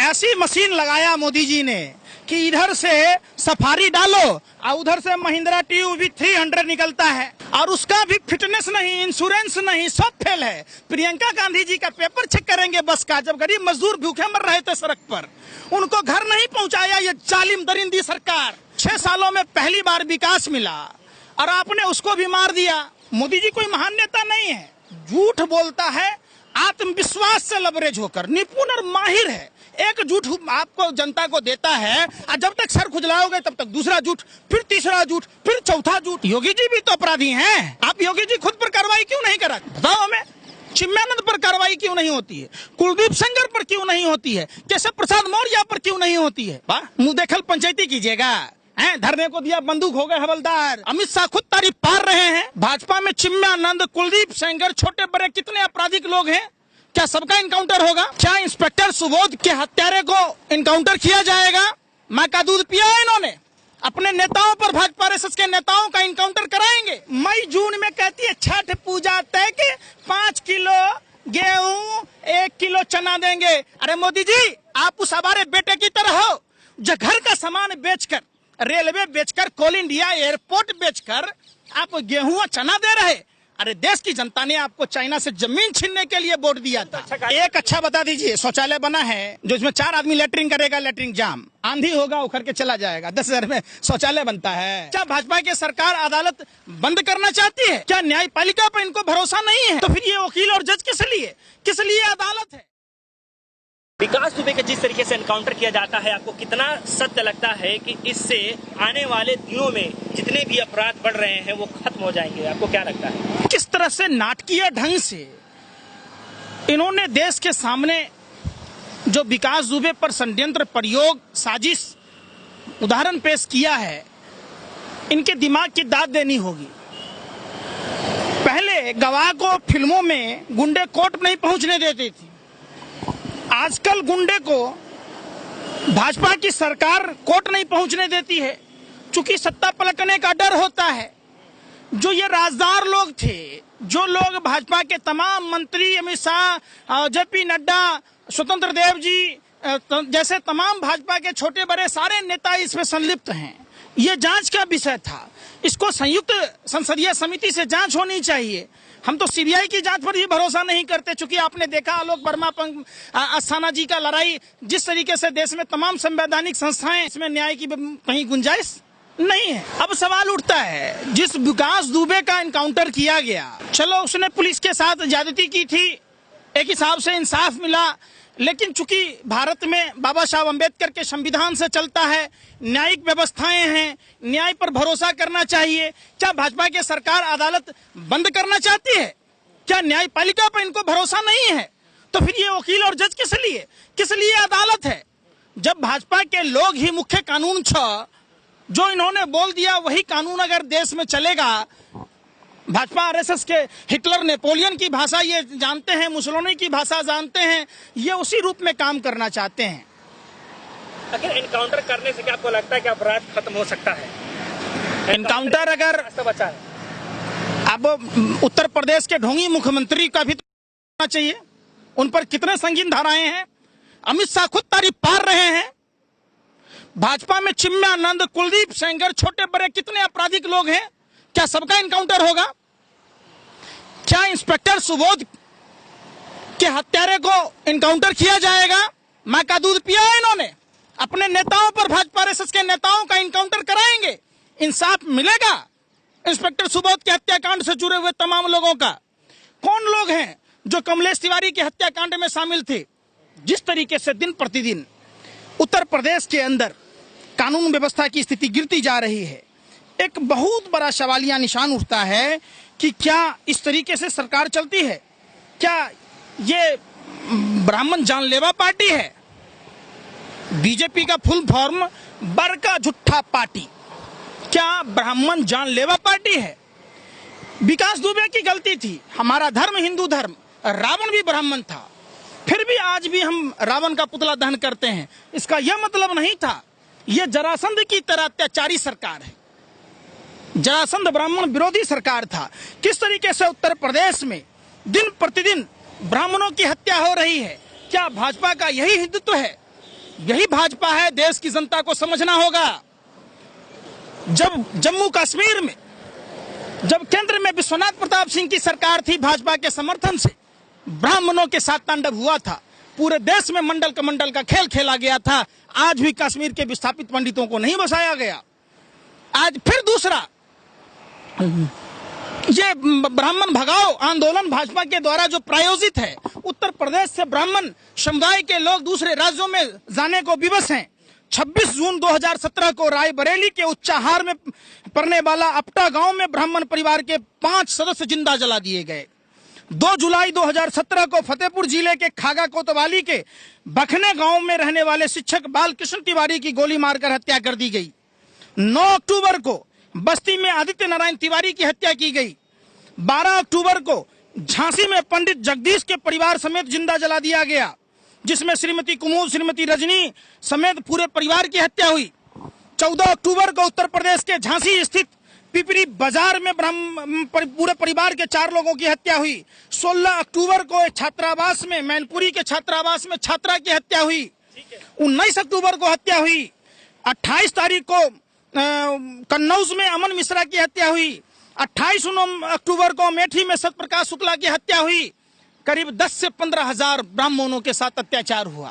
ऐसी मशीन लगाया मोदी जी ने कि इधर से सफारी डालो और उधर से महिंद्रा TUV 300 निकलता है, और उसका भी फिटनेस नहीं, इंश्योरेंस नहीं, सब फेल है। प्रियंका गांधी जी का पेपर चेक करेंगे बस का, जब गरीब मजदूर भूखे मर रहे थे सड़क पर, उनको घर नहीं पहुंचाया ये जालिम दरिंदी सरकार। 6 सालों में पहली बार विकास मिला और आपने उसको भी मार दिया। मोदी जी कोई महान नेता नहीं है, झूठ बोलता है आत्मविश्वास से लबरेज होकर, निपुण और माहिर है। एक झूठ आपको जनता को देता है और जब तक सर खुजलाओगे तब तक दूसरा झूठ, फिर तीसरा झूठ, फिर चौथा झूठ। योगी जी भी तो अपराधी हैं। आप योगी जी खुद पर कार्रवाई क्यों नहीं करा, बताओ हमें। चिन्मयानंद पर कार्रवाई क्यों नहीं होती है, कुलदीप सेंगर पर क्यों नहीं होती है, केशव प्रसाद मौर्य पर क्यों नहीं होती है। मुंह देखल पंचायती कीजिएगा, धरने को दिया बंदूक हो गए हवलदार। अमित शाह खुद तारीफ पार रहे हैं। भाजपा में चिन्मयानंद, कुलदीप सेंगर, छोटे बड़े कितने आपराधिक लोग हैं, क्या सबका इनकाउंटर होगा? क्या इंस्पेक्टर सुबोध के हत्यारे को इनकाउंटर किया जाएगा? माँ का दूध पिया है इन्होंने। अपने नेताओं पर, भाजपा आरएसएस के नेताओं का इनकाउंटर कराएंगे। मई जून में कहती है छठ पूजा तय के 5 किलो गेहूं 1 किलो चना देंगे। अरे मोदी जी, आप उस हमारे बेटे की तरह हो जो घर का सामान बेचकर, रेलवे बेचकर, कोल इंडिया एयरपोर्ट बेचकर आप गेहूं और चना दे रहे। अरे देश की जनता ने आपको चाइना से जमीन छीनने के लिए वोट दिया था। एक अच्छा बता दीजिए, शौचालय बना है जो इसमें 4 आदमी लेटरिंग करेगा, लेटरिंग जाम, आंधी होगा उखड़ के चला जाएगा। 10,000 में शौचालय बनता है। क्या भाजपा की सरकार अदालत बंद करना चाहती है? क्या न्यायपालिका पर इनको भरोसा नहीं है? तो फिर ये वकील और जज किस लिए अदालत है? विकास दुबे का जिस तरीके से एनकाउंटर किया जाता है, आपको कितना सत्य लगता है कि इससे आने वाले दिनों में जितने भी अपराध बढ़ रहे हैं वो खत्म हो जाएंगे? आपको क्या लगता है? किस तरह से नाटकीय ढंग से इन्होंने देश के सामने जो विकास दुबे पर षड्यंत्र, प्रयोग, साजिश उदाहरण पेश किया है, इनके दिमाग की दाद देनी होगी। पहले गवाह को फिल्मों में गुंडे कोर्ट नहीं पहुंचने देते थे, आजकल गुंडे को भाजपा की सरकार कोर्ट नहीं पहुंचने देती है, चूंकि सत्ता पलटने का डर होता है। जो ये राजदार लोग थे, जो लोग भाजपा के तमाम मंत्री, अमित शाह, JP नड्डा, स्वतंत्र देव जी जैसे तमाम भाजपा के छोटे बड़े सारे नेता इसमें संलिप्त हैं। ये जांच का विषय था, इसको संयुक्त संसदीय समिति से जांच होनी चाहिए। हम तो CBI की जांच पर ही भरोसा नहीं करते, चूंकि आपने देखा आलोक वर्मा, अस्थाना जी का लड़ाई, जिस तरीके से देश में तमाम संवैधानिक संस्थाएं, इसमें न्याय की कहीं गुंजाइश नहीं है। अब सवाल उठता है, जिस विकास दुबे का इनकाउंटर किया गया, चलो उसने पुलिस के साथ ज्यादती की थी, एक हिसाब से इंसाफ मिला, लेकिन चूंकि भारत में बाबा साहब अम्बेडकर के संविधान से चलता है, न्यायिक व्यवस्थाएं हैं, न्याय पर भरोसा करना चाहिए। क्या भाजपा की सरकार अदालत बंद करना चाहती है? क्या न्यायपालिका पर इनको भरोसा नहीं है? तो फिर ये वकील और जज किस लिए अदालत है? जब भाजपा के लोग ही मुख्य कानून जो इन्होंने बोल दिया वही कानून अगर देश में चलेगा, भाजपा आरएसएस के हिटलर, नेपोलियन की भाषा ये जानते हैं, मुसोलिनी की भाषा जानते हैं, ये उसी रूप में काम करना चाहते हैं। अगर एनकाउंटर करने से क्या आपको लगता है कि अपराध खत्म हो सकता है? एनकाउंटर अगर बचा है, अब उत्तर प्रदेश के ढोंगी मुख्यमंत्री का भी तो होना चाहिए, उन पर कितने संगीन धाराएं हैं। अमित शाह खुद तारीफ पार रहे हैं। भाजपा में चिन्मयानंद, कुलदीप सेंगर, छोटे बड़े कितने आपराधिक लोग हैं, क्या सबका इनकाउंटर होगा? क्या इंस्पेक्टर सुबोध के हत्यारे को इनकाउंटर किया जाएगा? माँ का दूध पिया है इन्होंने। अपने नेताओं पर, भाजपा आरएसएस के नेताओं का इनकाउंटर कराएंगे, इंसाफ मिलेगा। इंस्पेक्टर सुबोध के हत्याकांड से जुड़े हुए तमाम लोगों का, कौन लोग हैं जो कमलेश तिवारी के हत्याकांड में शामिल थे? जिस तरीके से दिन प्रतिदिन उत्तर प्रदेश के अंदर कानून व्यवस्था की स्थिति गिरती जा रही है, एक बहुत बड़ा सवालिया निशान उठता है कि क्या इस तरीके से सरकार चलती है? क्या ये ब्राह्मण जानलेवा पार्टी है? बीजेपी का फुल फॉर्म बड़का झुट्ठा पार्टी, क्या ब्राह्मण जानलेवा पार्टी है? विकास दुबे की गलती थी, हमारा धर्म हिंदू धर्म, रावण भी ब्राह्मण था, फिर भी आज भी हम रावण का पुतला दहन करते हैं। इसका यह मतलब नहीं था। यह जरासंध की तरह अत्याचारी सरकार है, जरासंध ब्राह्मण विरोधी सरकार था। किस तरीके से उत्तर प्रदेश में दिन प्रतिदिन ब्राह्मणों की हत्या हो रही है, क्या भाजपा का यही हिंदुत्व है? यही भाजपा है, देश की जनता को समझना होगा। जब जम्मू कश्मीर में जब केंद्र में विश्वनाथ प्रताप सिंह की सरकार थी, भाजपा के समर्थन से ब्राह्मणों के साथ तांडव हुआ था, पूरे देश में मंडल कमंडल का खेल खेला गया था। आज भी कश्मीर के विस्थापित पंडितों को नहीं बसाया गया। आज फिर दूसरा ये ब्राह्मण भगाओ आंदोलन भाजपा के द्वारा जो प्रायोजित है, उत्तर प्रदेश से ब्राह्मण समुदाय के लोग दूसरे राज्यों में जाने को विवश हैं। 26 जून 2017 को रायबरेली के उच्चाहार में पड़ने वाला अपटा गांव में ब्राह्मण परिवार के 5 सदस्य जिंदा जला दिए गए। 2 जुलाई 2017 को फतेहपुर जिले के खागा कोतवाली के बखने गांव में रहने वाले शिक्षक बालकृष्ण तिवारी की गोली मारकर हत्या कर दी गई। 9 अक्टूबर को बस्ती में आदित्य नारायण तिवारी की हत्या की गई। 12 अक्टूबर को झांसी में पंडित जगदीश के परिवार समेत जिंदा जला दिया गया, जिसमें श्रीमती कुमुद, श्रीमती रजनी समेत पूरे परिवार की हत्या हुई। 14 अक्टूबर को उत्तर प्रदेश के झांसी स्थित पिपरी बाजार में पूरे परिवार के 4 लोगों की हत्या हुई। 16 अक्टूबर को एक छात्रावास में, मैनपुरी के छात्रावास में छात्रा की हत्या हुई। 19 अक्टूबर को हत्या हुई। 28 तारीख को कन्नौज में अमन मिश्रा की हत्या हुई। 28 अक्टूबर को अमेठी में सत्यप्रकाश शुक्ला की हत्या हुई। करीब 10 से 15 हजार ब्राह्मणों के साथ अत्याचार हुआ।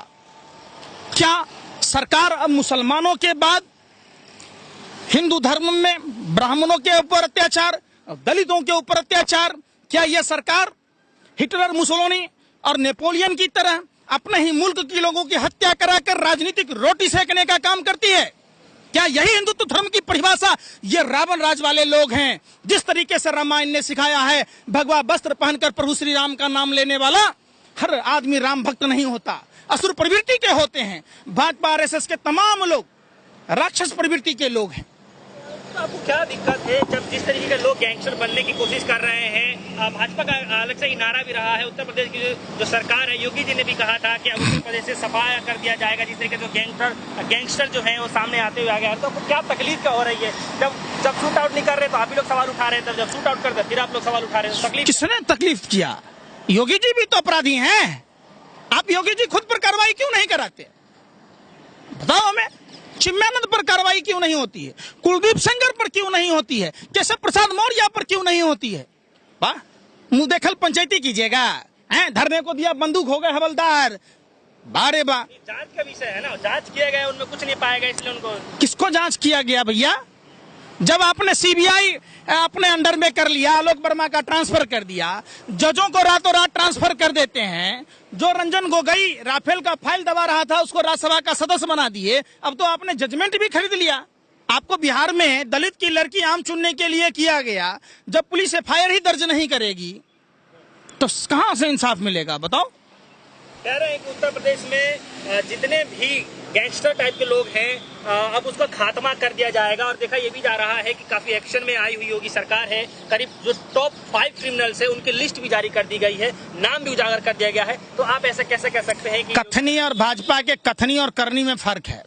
क्या सरकार अब मुसलमानों के बाद हिंदू धर्म में ब्राह्मणों के ऊपर अत्याचार, दलितों के ऊपर अत्याचार, क्या यह सरकार हिटलर, मुसोलिनी और नेपोलियन की तरह अपने ही मुल्क के लोगों की हत्या कराकर राजनीतिक रोटी सेकने का काम करती है? क्या यही हिंदुत्व धर्म की परिभाषा? ये रावण राज वाले लोग हैं। जिस तरीके से रामायण ने सिखाया है, भगवा वस्त्र पहनकर प्रभु श्री राम का नाम लेने वाला हर आदमी राम भक्त नहीं होता, असुर प्रवृत्ति के होते हैं। भाजपा आरएसएस के तमाम लोग राक्षस प्रवृत्ति के लोग हैं। आपको क्या दिक्कत है जब जिस तरीके के लोग गैंगस्टर बनने की कोशिश कर रहे हैं? भाजपा का अलग से ही नारा भी रहा है। उत्तर प्रदेश की जो सरकार है, योगी जी ने भी कहा था कि अब उत्तर प्रदेश से सफाया कर दिया जाएगा। जिस तरीके से गैंगस्टर जो है वो सामने आते हुए आ गया। तो क्या तकलीफ क्या हो रही है? जब शूट आउट नहीं कर रहे तो आप भी लोग सवाल उठा रहे हैं, जब शूट आउट कर दे फिर आप लोग सवाल उठा रहे हैं। तकलीफ किसने तकलीफ किया? योगी जी भी तो अपराधी हैं। आप योगी जी खुद पर कार्रवाई क्यों नहीं कराते? बताओ हमें। चिन्मयानंद पर कार्रवाई क्यों नहीं होती है? कुलदीप सेंगर पर क्यों नहीं होती है? केशव प्रसाद मौर्य पर क्यों नहीं होती है? वाह, मुंह देखल पंचायती कीजिएगा। धरने को दिया, बंदूक हो गए हवलदार। बारे बा, जांच का विषय है ना, जांच किया गया, उनमें कुछ नहीं पाया गया, इसलिए उनको। किसको जांच किया गया भैया? जब आपने सीबीआई अपने अंडर में कर लिया, आलोक वर्मा का ट्रांसफर कर दिया, जजों को रातों रात ट्रांसफर कर देते हैं। जो रंजन गोगोई राफेल का फाइल दबा रहा था, उसको राज्यसभा का सदस्य बना दिए। अब तो आपने जजमेंट भी खरीद लिया। आपको बिहार में दलित की लड़की आम चुनने के लिए किया गया। जब पुलिस एफआईआर ही दर्ज नहीं करेगी तो कहां से इंसाफ मिलेगा? बताओ। कह रहे हैं कि उत्तर प्रदेश में जितने भी गैंगस्टर टाइप के लोग हैं अब उसका खात्मा कर दिया जाएगा। और देखा ये भी जा रहा है कि काफी एक्शन में आई हुई योगी सरकार है। करीब जो टॉप 5 क्रिमिनल्स है उनकी लिस्ट भी जारी कर दी गई है, नाम भी उजागर कर दिया गया है। तो आप ऐसा कैसे कह सकते हैं कि कथनी और भाजपा के कथनी और करनी में फर्क है?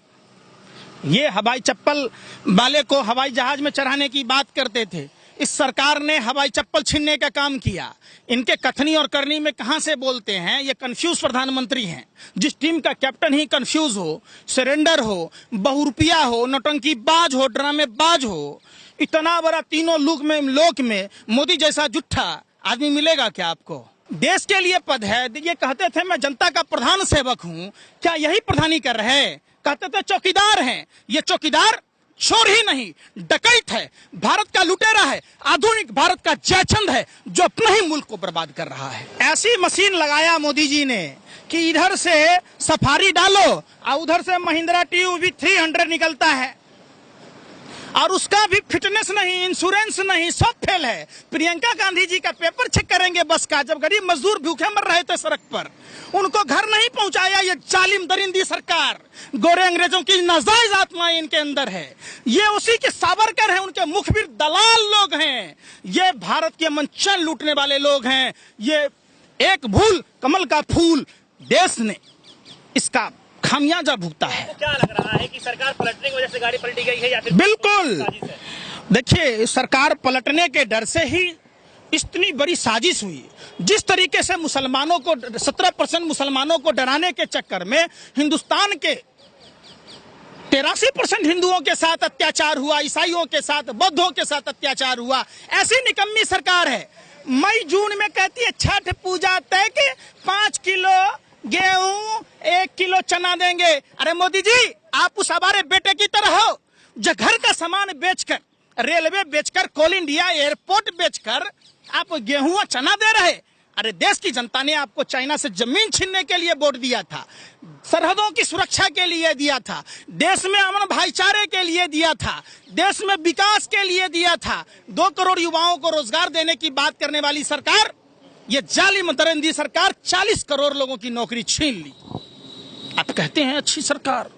ये हवाई चप्पल वाले को हवाई जहाज में चढ़ाने की बात करते थे, इस सरकार ने हवाई चप्पल छीनने का काम किया। इनके कथनी और करनी में कहां से बोलते हैं? ये कंफ्यूज प्रधानमंत्री हैं। जिस टीम का कैप्टन ही कंफ्यूज हो, सरेंडर हो, बहुरुपिया हो, नौटंकीबाज हो, ड्रामेबाज हो, इतना बड़ा तीनों लोक में मोदी जैसा जुट्ठा आदमी मिलेगा क्या आपको? देश के लिए पद है। ये कहते थे मैं जनता का प्रधान सेवक हूं, क्या यही प्रधानी कर रहे? कहते थे चौकीदार हैं। ये चौकीदार चोर ही नहीं, डकैत है, भारत का लुटेरा है, आधुनिक भारत का जयचंद है, जो अपने ही मुल्क को बर्बाद कर रहा है। ऐसी मशीन लगाया मोदी जी ने कि इधर से सफारी डालो और उधर से महिंद्रा TUV 300 निकलता है, और उसका भी फिटनेस नहीं, इंश्योरेंस नहीं, सब फेल है। प्रियंका गांधी जी का पेपर चेक करेंगे बस का, जब गरीब मजदूर भूखे मर रहे थे सड़क पर, उनको घर नहीं पहुंचाया ये जालिम दरिंदी सरकार। गोरे अंग्रेजों की नाजायज आत्माएं इनके अंदर है। ये उसी के सावरकर हैं, उनके मुखबिर दलाल लोग हैं। ये भारत के मंचन लूटने वाले लोग हैं। ये एक भूल कमल का फूल, देश ने इसका खामियाजा भुगता है। तो क्या लग रहा है कि सरकार पलटने की वजह से गाड़ी पलटी गई है या फिर? बिल्कुल। देखिए, सरकार पलटने के डर से ही इतनी बड़ी साजिश हुई। जिस तरीके से मुसलमानों को 17% मुसलमानों को डराने के चक्कर में हिंदुस्तान के 83% हिंदुओं के साथ अत्याचार हुआ, ईसाइयों के साथ, बौद्धों के साथ अत्याचार हुआ। ऐसी निकम्मी सरकार है। मई जून में कहती है छठ पूजा तय के 5 किलो गेहूं 1 किलो चना देंगे। अरे मोदी जी, आप उस हमारे बेटे की तरह हो जो घर का सामान बेचकर, रेलवे बेचकर, कोल इंडिया एयरपोर्ट बेचकर आप गेहूं और चना दे रहे। अरे देश की जनता ने आपको चाइना से जमीन छीनने के लिए वोट दिया था, सरहदों की सुरक्षा के लिए दिया था, देश में अमन भाईचारे के लिए दिया था, देश में विकास के लिए दिया था। 2 करोड़ युवाओं को रोजगार देने की बात करने वाली सरकार, ये जालिम दरिंदी सरकार 40 करोड़ लोगों की नौकरी छीन ली। आप कहते हैं अच्छी सरकार।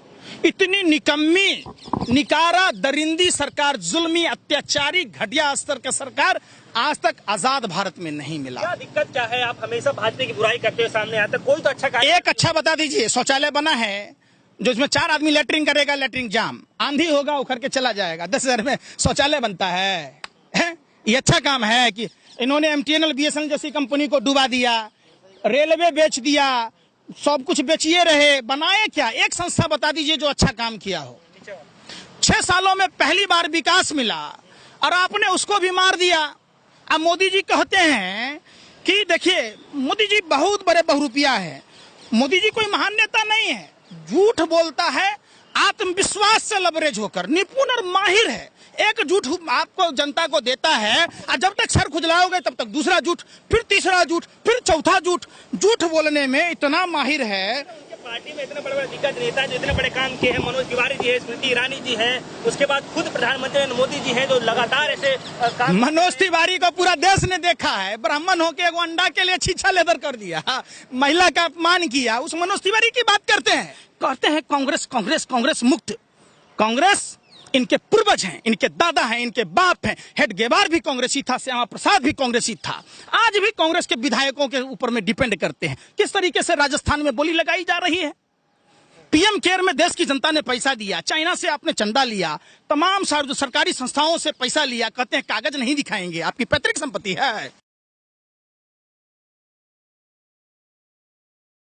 इतनी निकम्मी, निकारा, दरिंदी सरकार, जुल्मी, अत्याचारी, घटिया स्तर का सरकार आज तक आजाद भारत में नहीं मिला। क्या दिक्कत क्या है? आप हमेशा भाजपा की बुराई करते हुए सामने आते, कोई तो अच्छा कार्य। एक अच्छा बता दीजिए, शौचालय बना है जो इसमें 4 आदमी लेटरिंग करेगा, लेटरिंग जाम, आंधी होगा उखड़ के चला जाएगा। 10,000 में शौचालय बनता है? ये अच्छा काम है कि इन्होंने MTNL BSNL जैसी कंपनी को डुबा दिया, रेलवे बेच दिया, सब कुछ बेचिए रहे, बनाए क्या? एक संस्था बता दीजिए जो अच्छा काम किया हो। 6 सालों में पहली बार विकास मिला और आपने उसको भी मार दिया। अब मोदी जी कहते हैं कि देखिए, मोदी जी बहुत बड़े बहुरूपिया है, मोदी जी कोई महान नेता नहीं है, झूठ बोलता है आत्मविश्वास से लबरेज होकर, निपुण और माहिर है। एक झूठ आपको जनता को देता है और जब तक सर खुजलाओगे तब तक दूसरा झूठ, फिर तीसरा झूठ, फिर चौथा झूठ। झूठ बोलने में इतना माहिर है। पार्टी में इतने बड़े दिग्गज नेता जो इतने बड़े काम किए हैं, मनोज तिवारी जी है, स्मृति ईरानी जी हैं, उसके बाद खुद प्रधानमंत्री नरेंद्र मोदी जी हैं जो लगातार ऐसे काम। मनोज तिवारी को पूरा देश ने देखा है, ब्राह्मण होके एगो अंडा के लिए छीछा लेदर कर दिया, महिला का अपमान किया। उस मनोज तिवारी की बात करते हैं, कहते हैं कांग्रेस कांग्रेस कांग्रेस मुक्त। कांग्रेस इनके पूर्वज हैं, इनके दादा हैं, इनके बाप हैं। हेडगेवार भी कांग्रेसी था, श्यामा प्रसाद भी कांग्रेसी था। आज भी कांग्रेस के विधायकों के ऊपर में डिपेंड करते हैं। किस तरीके से राजस्थान में बोली लगाई जा रही है। PM केयर में देश की जनता ने पैसा दिया, चाइना से आपने चंदा लिया, तमाम सरकारी संस्थाओं से पैसा लिया, कहते हैं कागज नहीं दिखाएंगे, आपकी पैतृक संपत्ति है।